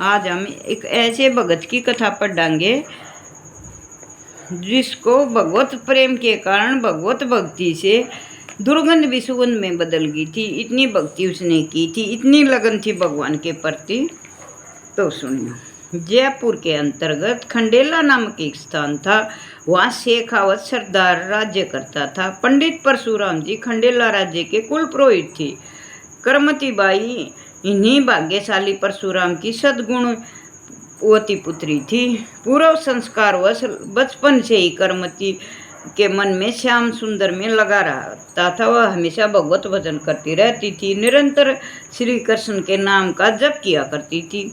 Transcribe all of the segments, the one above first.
आज हम एक ऐसे भगत की कथा पढ़ेंगे जिसको भगवत प्रेम के कारण भगवत भक्ति से दुर्गंध भी सुगंध में बदल गई थी। इतनी भक्ति उसने की थी, इतनी लगन थी भगवान के प्रति। तो सुनियो। जयपुर के अंतर्गत खंडेला नामक एक स्थान था। वहाँ शेखावत सरदार राज्य करता था। पंडित परशुराम जी खंडेला राज्य के कुल पुरोहित थी। करमती बाई इन्हीं भाग्यशाली परशुराम की सद्गुणवती पुत्री थी। पूर्व संस्कारवश बचपन से ही करमती के मन में श्याम सुंदर में लगा रहता था। वह हमेशा भगवत भजन करती रहती थी। निरंतर श्री कृष्ण के नाम का जप किया करती थी।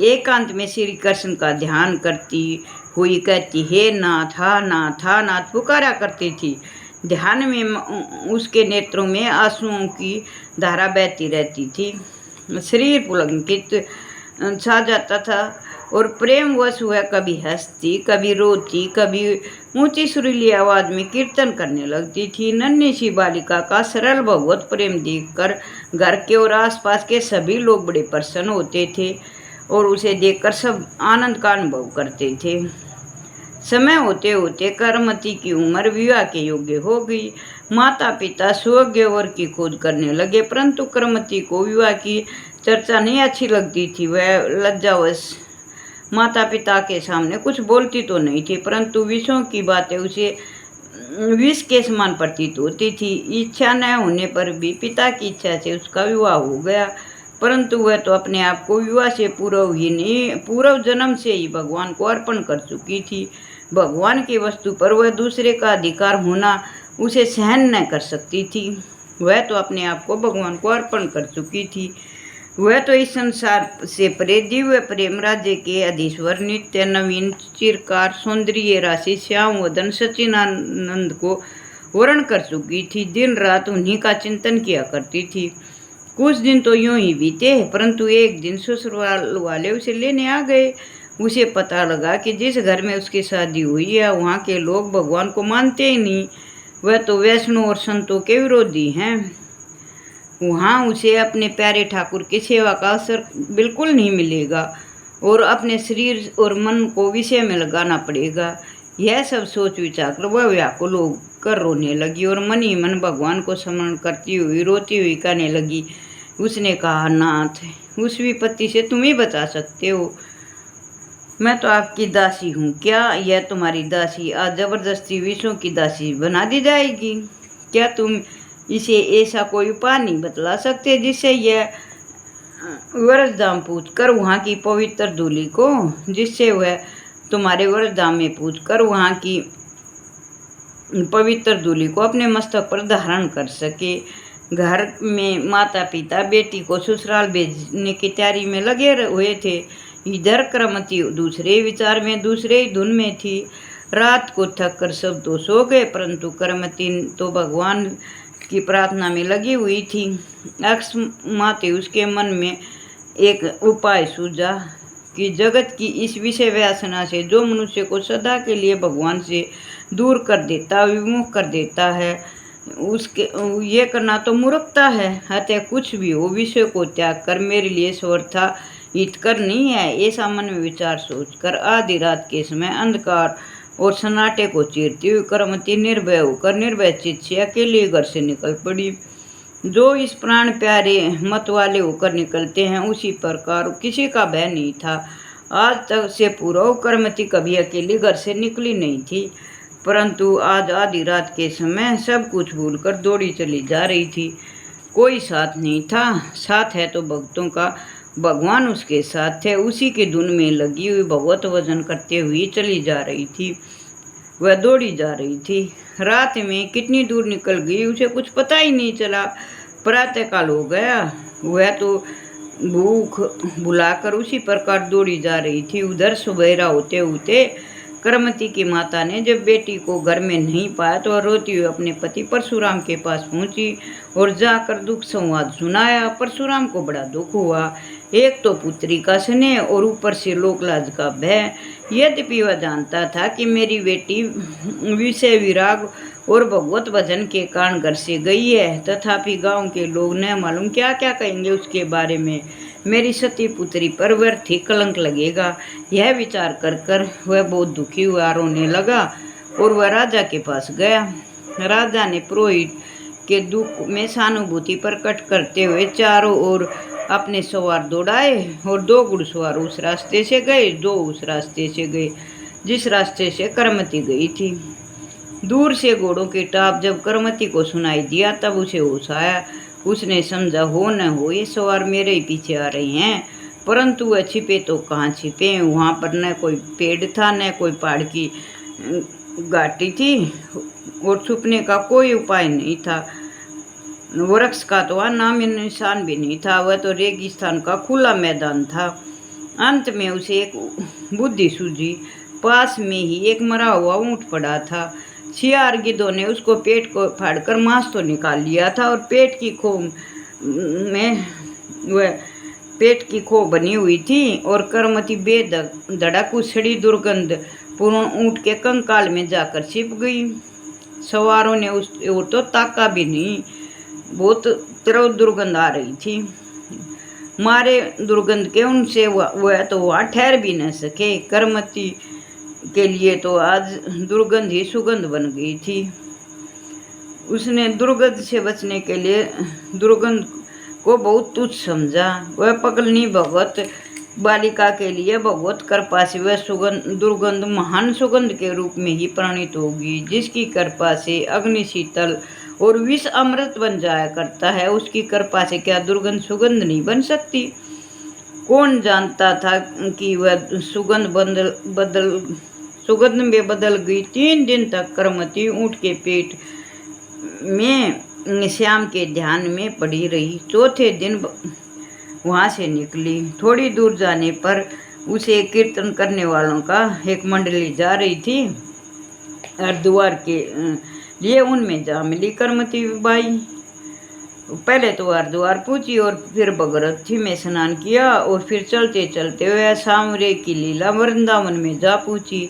एकांत में श्री कृष्ण का ध्यान करती हुई कहती, हे नाथ, हा नाथ, हा नाथ पुकारा करती थी। ध्यान में उसके नेत्रों में आंसुओं की धारा बहती रहती थी। शरीर पुलकित छा जाता था और प्रेम वश हुआ कभी हंसती, कभी रोती, कभी ऊंची सुरीली आवाज में कीर्तन करने लगती थी। नन्ही सी बालिका का सरल भगवत प्रेम देखकर घर के और आसपास के सभी लोग बड़े प्रसन्न होते थे और उसे देखकर सब आनंद का अनुभव करते थे। समय होते होते करमती की उम्र विवाह के योग्य हो गई। माता पिता सुयोग्य वर की खोज करने लगे, परंतु करमती को विवाह की चर्चा नहीं अच्छी लगती थी। वह लज्जावश माता पिता के सामने कुछ बोलती तो नहीं थी, परंतु विषयों की बातें उसे विष के समान प्रतीत होती थी। इच्छा न होने पर भी पिता की इच्छा से उसका विवाह हो गया, परंतु वह तो अपने आप को विवाह से पूर्व ही नहीं, पूर्व जन्म से ही भगवान को अर्पण कर चुकी थी। भगवान की वस्तु पर वह दूसरे का अधिकार होना उसे सहन न कर सकती थी। वह तो अपने आप को भगवान को अर्पण कर चुकी थी। वह तो इस संसार से परे दिव्य प्रेम राज्य के अधीश्वर नित्य नवीन चिरकार सौंदर्य राशि श्याम वदन सच्चिदानंद को वर्ण कर चुकी थी। दिन रात उन्हीं का चिंतन किया करती थी। कुछ दिन तो यूं ही बीते, परंतु एक दिन ससुराल वाले उसे लेने आ गए। उसे पता लगा कि जिस घर में उसकी शादी हुई है वहाँ के लोग भगवान को मानते ही नहीं। वह तो वैष्णव और संतों के विरोधी हैं। वहाँ उसे अपने प्यारे ठाकुर की सेवा का असर बिल्कुल नहीं मिलेगा और अपने शरीर और मन को विषय में लगाना पड़ेगा। यह सब सोच विचार कर वह व्याकुल होकर रोने लगी और मन ही मन भगवान को स्मरण करती हुई रोती हुई कहने लगी। उसने कहा, नाथ, उस विपत्ति से तुम ही बचा सकते हो। मैं तो आपकी दासी हूँ। क्या यह तुम्हारी दासी आज जबरदस्ती विषयों की दासी बना दी जाएगी? क्या तुम इसे ऐसा कोई उपाय नहीं बतला सकते जिससे यह वरदान पूछ कर वहाँ की पवित्र दूली को, जिससे वह तुम्हारे वरदान में पूछ कर वहाँ की पवित्र दूली को अपने मस्तक पर धारण कर सके। घर में माता पिता बेटी को ससुराल भेजने की तैयारी में लगे हुए थे। इधर करमती दूसरे विचार में, दूसरे ही धुन में थी। रात को थक कर सब तो सो गए, परंतु करमती तो भगवान की प्रार्थना में लगी हुई थी। अकस्मात उसके मन में एक उपाय सूझा कि जगत की इस विषय वासना से जो मनुष्य को सदा के लिए भगवान से दूर कर देता, विमुख कर देता है, उसके ये करना तो मूर्खता है। अतः कुछ भी हो, विषय को त्याग कर मेरे लिए स्वर्था हितकर नहीं है, ऐसा मन में विचार सोचकर आधी रात के समय अंधकार और सन्नाटे को चीरती हुई करमती निर्भय होकर निर्भय चित्त से अकेले घर से निकल पड़ी। जो इस प्राण प्यारे मत वाले होकर निकलते हैं, उसी प्रकार किसी का भय नहीं था। आज तक से पूर्व करमती कभी अकेली घर से निकली नहीं थी, परंतु आज आधी रात के समय सब कुछ भूलकर दौड़ी चली जा रही थी। कोई साथ नहीं था, साथ है तो भक्तों का भगवान उसके साथ थे। उसी के धुन में लगी हुई भगवत भजन करते हुए चली जा रही थी। वह दौड़ी जा रही थी। रात में कितनी दूर निकल गई उसे कुछ पता ही नहीं चला। प्रातःकाल हो गया। वह तो भूख बुलाकर उसी प्रकार दौड़ी जा रही थी। उधर सुबेरा होते होते करमती की माता ने जब बेटी को घर में नहीं पाया तो रोती हुई अपने पति परशुराम के पास पहुंची और जाकर दुख संवाद सुनाया। परशुराम को बड़ा दुख हुआ। एक तो पुत्री का स्नेह और ऊपर से लोकलाज का भय। यद्यपि वह जानता था कि मेरी बेटी विषय विराग और भगवत भजन के कारण घर से गई है, तथापि गांव के लोग न मालूम क्या क्या कहेंगे उसके बारे में। मेरी सती पुत्री पर व्यर्थ ही कलंक लगेगा। यह विचार कर कर वह बहुत दुखी हुआ, रोने लगा और वह राजा के पास गया। राजा ने पुरोहित के दुख में सहानुभूति प्रकट करते हुए चारों ओर अपने सवार दौड़ाए और 2 घुड़सवार उस रास्ते से गए, 2 उस रास्ते से गए जिस रास्ते से करमती गई थी। दूर से घोड़ों की टाप जब करमती को सुनाई दिया तब उसे होश आया। उसने समझा, हो न हो ये सवार मेरे ही पीछे आ रहे हैं, परंतु वह छिपे तो कहाँ छिपे। वहाँ पर न कोई पेड़ था, न कोई पहाड़ की घाटी थी और छुपने का कोई उपाय नहीं था। वृक्ष का तो नाम निशान भी नहीं था, वह तो रेगिस्तान का खुला मैदान था। अंत में उसे एक बुद्धि सूझी। पास में ही एक मरा हुआ ऊंट पड़ा था। सियार गिद्धों ने उसको पेट को फाड़कर मांस तो निकाल लिया था और पेट की खो बनी हुई थी और करमती बेधड़क उछड़ी दुर्गंध पूर्ण ऊंट के कंकाल में जाकर छिप गई। सवारों ने उस ओर तो ताका भी नहीं, बहुत तीव्र दुर्गंध आ रही थी। मारे दुर्गंध के उनसे वह तो वहाँ ठहर भी न सके। करमती के लिए तो आज दुर्गंध ही सुगंध बन गई थी। उसने दुर्गंध से बचने के लिए दुर्गंध को बहुत तुच्छ समझा। वह पगलनी भगवत बालिका के लिए भगवत कृपा से वह दुर्गंध महान सुगंध के रूप में ही परिणित होगी। जिसकी कृपा से अग्नि शीतल और विष अमृत बन जाया करता है, उसकी कृपा से क्या दुर्गंध सुगंध नहीं बन सकती। कौन जानता था कि वह सुगंध में बदल गई। 3 दिन तक करमती ऊंट के पेट में श्याम के ध्यान में पड़ी रही। चौथे दिन वहाँ से निकली। थोड़ी दूर जाने पर उसे कीर्तन करने वालों का एक मंडली जा रही थी। हरिद्वार के लिए उनमें जा मिली करमती बाई। पहले तो हरिद्वार पहुंची और फिर भगीरथी में स्नान किया और फिर चलते चलते वह सांवरे की लीला वृंदावन में जा पहुंची।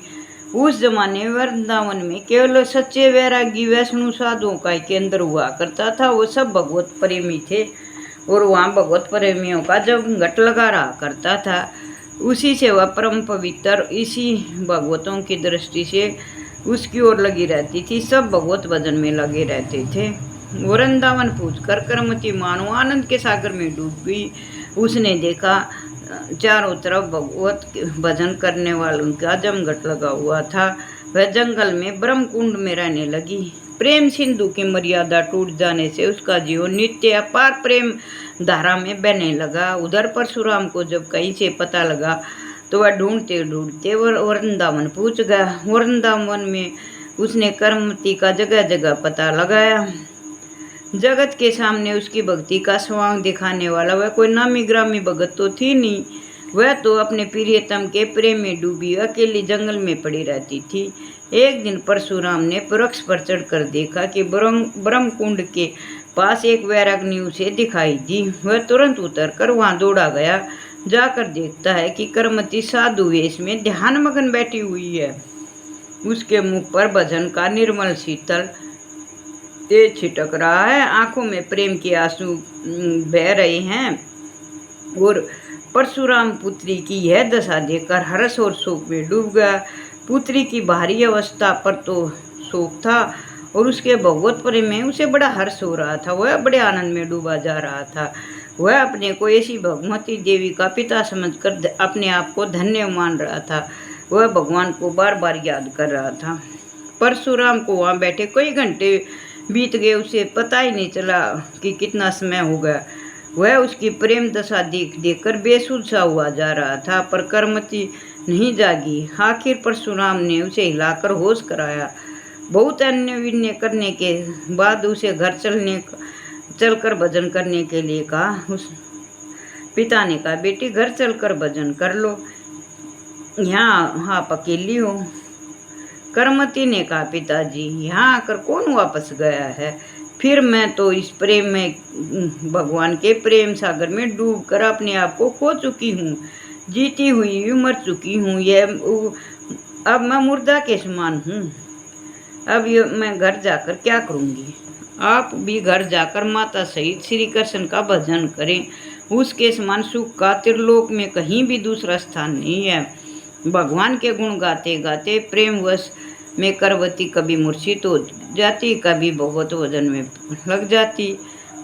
उस जमाने में वृंदावन में केवल सच्चे वैरागी वैष्णु साधुओं का केंद्र हुआ करता था। वो सब भगवत प्रेमी थे और वहाँ भगवत प्रेमियों का जब घट लगा रहा करता था। उसी से वह परम पवित्र, इसी भगवतों की दृष्टि से उसकी ओर लगी रहती थी। सब भगवत भजन में लगे रहते थे। वृंदावन पूछकर करमती मानो आनंद के सागर में डूब गई। उसने देखा चारों तरफ भगवत भजन करने वालों का जमघट लगा हुआ था। वह जंगल में ब्रह्म कुंड में रहने लगी। प्रेम सिंधु की मर्यादा टूट जाने से उसका जीवन नित्य अपार प्रेम धारा में बहने लगा। उधर परशुराम को जब कहीं से पता लगा तो वह ढूंढते ढूंढते वृंदावन पहुंच गया। वृंदावन में उसने करमती का जगह जगह पता लगाया। जगत के सामने उसकी भक्ति का स्वांग दिखाने वाला वह कोई नामी ग्रामी भगत तो थी नहीं। वह तो अपने प्रियतम के प्रेम में डूबी अकेली जंगल में पड़ी रहती थी। एक दिन परशुराम ने वृक्ष पर चढ़कर देखा कि ब्रह्म कुंड के पास एक वैराग्नि उसे दिखाई दी। वह तुरंत उतरकर वहां दौड़ा गया। जाकर देखता है कि करमती साधु वेश में ध्यान मगन बैठी हुई है। उसके मुख पर भजन का निर्मल शीतल तेज छिटक रहा है। आंखों में प्रेम के आंसू बह रहे हैं और परशुराम पुत्री की यह दशा देखकर हर्ष और शोक में डूब गया। पुत्री की बाहरी अवस्था पर तो शोक था और उसके भगवत प्रेम में उसे बड़ा हर्ष हो रहा था। वह बड़े आनंद में डूबा जा रहा था। वह अपने को ऐसी भगवती देवी का पिता समझकर अपने आप को धन्य मान रहा था। वह भगवान को बार बार याद कर रहा था। परशुराम को वहाँ बैठे कई घंटे बीत गए। उसे पता ही नहीं चला कि कितना समय हो गया। वह उसकी प्रेम दशा देख देखकर बेसुध सा हुआ जा रहा था, पर करमती नहीं जागी। आखिर परशुराम ने उसे हिलाकर होश कराया। बहुत अन्य विनय करने के बाद उसे घर चलकर भजन करने के लिए कहा। उस पिता ने कहा, बेटी घर चलकर भजन कर लो, यहाँ आप अकेली हो। करमती ने कहा, पिताजी यहाँ आकर कौन वापस गया है। फिर मैं तो इस प्रेम में, भगवान के प्रेम सागर में डूबकर अपने आप को खो चुकी हूँ, जीती हुई मर चुकी हूँ। अब मैं मुर्दा के समान हूँ। अब मैं घर जाकर क्या करूँगी। आप भी घर जाकर माता सहित श्री कृष्ण का भजन करें। उसके समान सुख का त्रिलोक में कहीं भी दूसरा स्थान नहीं है। भगवान के गुण गाते गाते प्रेमवश में करवती कभी मूर्छित हो जाती, कभी भगवत भजन में लग जाती।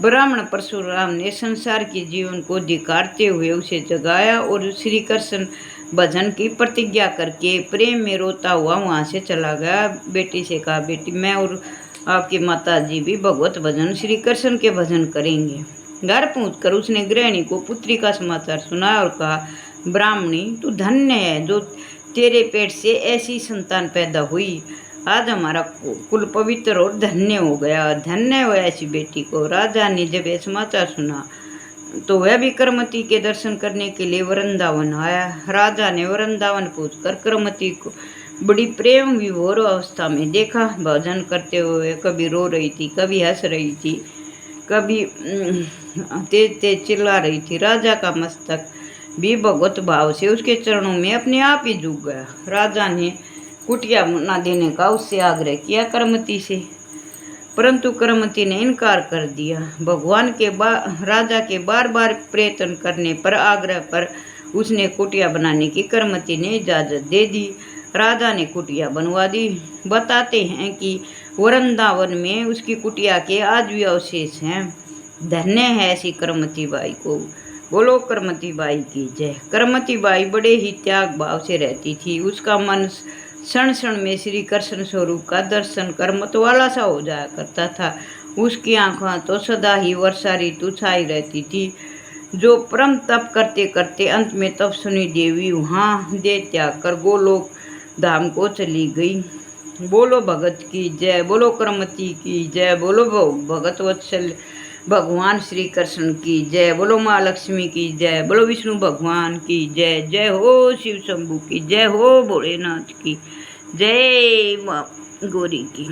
ब्राह्मण परशुराम ने संसार के जीवन को धिक्कारते हुए उसे जगाया और श्री कृष्ण भजन की प्रतिज्ञा करके प्रेम में रोता हुआ वहाँ से चला गया। बेटी से कहा, बेटी मैं और आपकी माता जी भी भगवत भजन श्री कृष्ण के भजन करेंगे। घर पहुंचकर उसने गृहिणी को पुत्री का समाचार सुनाया और कहा, ब्राह्मणी तू धन्य है जो तेरे पेट से ऐसी संतान पैदा हुई। आज हमारा कुल पवित्र और धन्य हो गया। धन्य हो ऐसी बेटी को। राजा ने जब यह समाचार सुना तो वह भी करमती के दर्शन करने के लिए वृंदावन आया। राजा ने वृंदावन पहुंचकर करमती को बड़ी प्रेम विभोर अवस्था में देखा। भजन करते हुए कभी रो रही थी, कभी हंस रही थी, कभी तेज तेज चिल्ला रही थी। राजा का मस्तक भी भगवत भाव से उसके चरणों में अपने आप ही झुक गया। राजा ने कुटिया न देने का उससे आग्रह किया करमती से, परंतु करमती ने इनकार कर दिया। भगवान के राजा के बार बार प्रयत्न करने पर, आग्रह पर उसने कुटिया बनाने की करमती ने इजाज़त दे दी। राजा ने कुटिया बनवा दी। बताते हैं कि वृंदावन में उसकी कुटिया के आज भी अवशेष हैं। धन्य है ऐसी करमती बाई को। बोलो करमती बाई की जय। करमती बाई बड़े ही त्याग भाव से रहती थी। उसका मन क्षण क्षण में श्री कृष्ण स्वरूप का दर्शन कर मतवाला सा हो जाया करता था। उसकी आंखों तो सदा ही वर्षा ऋतु छाई रहती थी। जो परम तप करते करते अंत में तपस्विनी देवी वहाँ देह त्याग कर गोलोक धाम को चली गई। बोलो भगत की जय। बोलो करमती की जय। बोलो भगत वत्सल भगवान श्री कृष्ण की जय। बोलो माँ लक्ष्मी की जय। बोलो विष्णु भगवान की जय। जय हो शिव शंभू की जय हो भोलेनाथ की जय, माँ गौरी की।